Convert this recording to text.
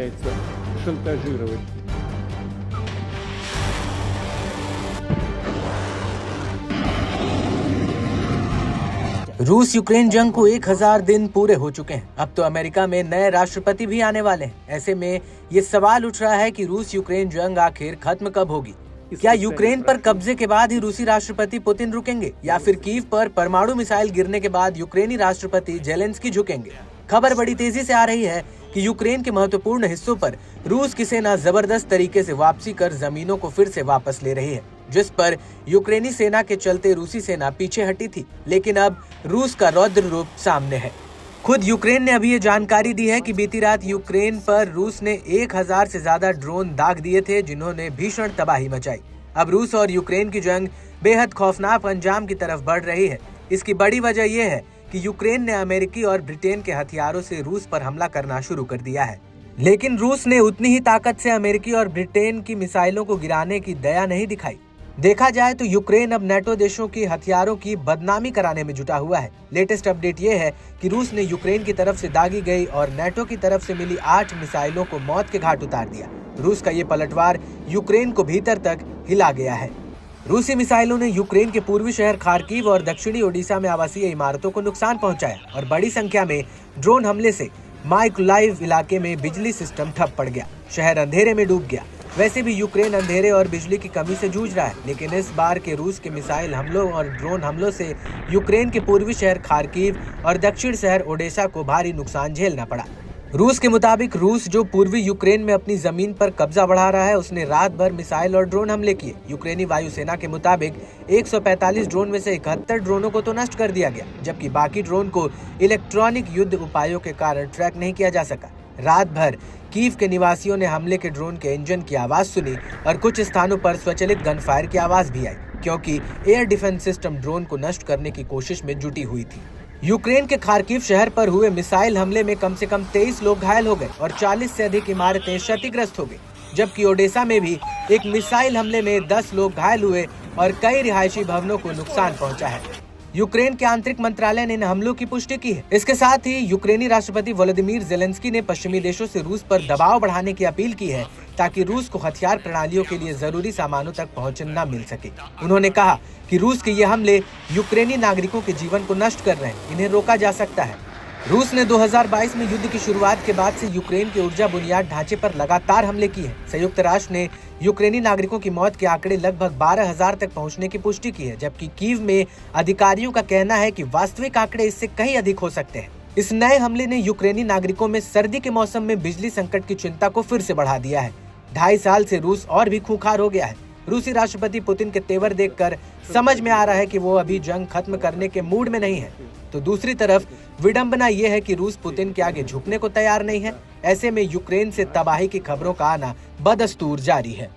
пытается шантажировать. रूस यूक्रेन जंग को 1000 दिन पूरे हो चुके हैं। अब तो अमेरिका में नए राष्ट्रपति भी आने वाले हैं। ऐसे में ये सवाल उठ रहा है कि रूस यूक्रेन जंग आखिर खत्म कब होगी? क्या यूक्रेन पर कब्जे के बाद ही रूसी राष्ट्रपति पुतिन रुकेंगे या फिर कीव पर परमाणु मिसाइल गिरने के बाद यूक्रेनी राष्ट्रपति जेलेंस्की झुकेंगे? खबर बड़ी तेजी से आ रही है कि यूक्रेन के महत्वपूर्ण हिस्सों पर रूस की सेना जबरदस्त तरीके से वापसी कर जमीनों को फिर से वापस ले रही है, जिस पर यूक्रेनी सेना के चलते रूसी सेना पीछे हटी थी। लेकिन अब रूस का रौद्र रूप सामने है। खुद यूक्रेन ने अभी ये जानकारी दी है कि बीती रात यूक्रेन पर रूस ने 1000 से ज्यादा ड्रोन दाग दिए थे, जिन्होंने भीषण तबाही मचाई। अब रूस और यूक्रेन की जंग बेहद खौफनाक अंजाम की तरफ बढ़ रही है। इसकी बड़ी वजह यह है कि यूक्रेन ने अमेरिकी और ब्रिटेन के हथियारों से रूस पर हमला करना शुरू कर दिया है, लेकिन रूस ने उतनी ही ताकत से अमेरिकी और ब्रिटेन की मिसाइलों को गिराने की दया नहीं दिखाई। देखा जाए तो यूक्रेन अब नेटो देशों के हथियारों की बदनामी कराने में जुटा हुआ है। लेटेस्ट अपडेट ये है कि रूस ने यूक्रेन की तरफ से दागी गई और नेटो की तरफ से मिली 8 मिसाइलों को मौत के घाट उतार दिया। रूस का ये पलटवार यूक्रेन को भीतर तक हिला गया है। रूसी मिसाइलों ने यूक्रेन के पूर्वी शहर खार्किव और दक्षिणी ओडिशा में आवासीय इमारतों को नुकसान पहुंचाया और बड़ी संख्या में ड्रोन हमले से माइकोलाइव इलाके में बिजली सिस्टम ठप पड़ गया। शहर अंधेरे में डूब गया। वैसे भी यूक्रेन अंधेरे और बिजली की कमी से जूझ रहा है, लेकिन इस बार के रूस के मिसाइल हमलों और ड्रोन हमलों से यूक्रेन के पूर्वी शहर खार्किव और दक्षिण शहर ओडेसा को भारी नुकसान झेलना पड़ा। रूस के मुताबिक रूस जो पूर्वी यूक्रेन में अपनी जमीन पर कब्जा बढ़ा रहा है, उसने रात भर मिसाइल और ड्रोन हमले किए। यूक्रेनी वायुसेना के मुताबिक 145 ड्रोन में से 71 ड्रोनों को तो नष्ट कर दिया गया, जबकि बाकी ड्रोन को इलेक्ट्रॉनिक युद्ध उपायों के कारण ट्रैक नहीं किया जा सका। रात भर कीव के निवासियों ने हमले के ड्रोन के इंजन की आवाज सुनी और कुछ स्थानों पर स्वचालित गन फायर की आवाज भी आई, क्योंकि एयर डिफेंस सिस्टम ड्रोन को नष्ट करने की कोशिश में जुटी हुई थी। यूक्रेन के खार्किव शहर पर हुए मिसाइल हमले में कम से कम 23 लोग घायल हो गए और 40 से अधिक इमारतें क्षतिग्रस्त हो गई, जबकि ओडेसा में भी एक मिसाइल हमले में 10 लोग घायल हुए और कई रिहायशी भवनों को नुकसान पहुंचा है। यूक्रेन के आंतरिक मंत्रालय ने इन हमलों की पुष्टि की है। इसके साथ ही यूक्रेनी राष्ट्रपति व्लादिमीर जेलेंस्की ने पश्चिमी देशों से रूस पर दबाव बढ़ाने की अपील की है, ताकि रूस को हथियार प्रणालियों के लिए जरूरी सामानों तक पहुँच न मिल सके। उन्होंने कहा कि रूस के ये हमले यूक्रेनी नागरिकों के जीवन को नष्ट कर रहे हैं, इन्हें रोका जा सकता है। रूस ने 2022 में युद्ध की शुरुआत के बाद से यूक्रेन के ऊर्जा बुनियाद ढांचे पर लगातार हमले किए हैं। संयुक्त राष्ट्र ने यूक्रेनी नागरिकों की मौत के आंकड़े लगभग 12,000 तक पहुंचने की पुष्टि की है, जबकि कीव में अधिकारियों का कहना है कि वास्तविक आंकड़े इससे कहीं अधिक हो सकते हैं। इस नए हमले ने यूक्रेनी नागरिकों में सर्दी के मौसम में बिजली संकट की चिंता को फिर से बढ़ा दिया है। 2.5 साल से रूस और भी खूंखार हो गया है। रूसी राष्ट्रपति पुतिन के तेवर देखकर समझ में आ रहा है कि वो अभी जंग खत्म करने के मूड में नहीं है। तो दूसरी तरफ विडंबना ये है कि रूस पुतिन के आगे झुकने को तैयार नहीं है। ऐसे में यूक्रेन से तबाही की खबरों का आना बदस्तूर जारी है।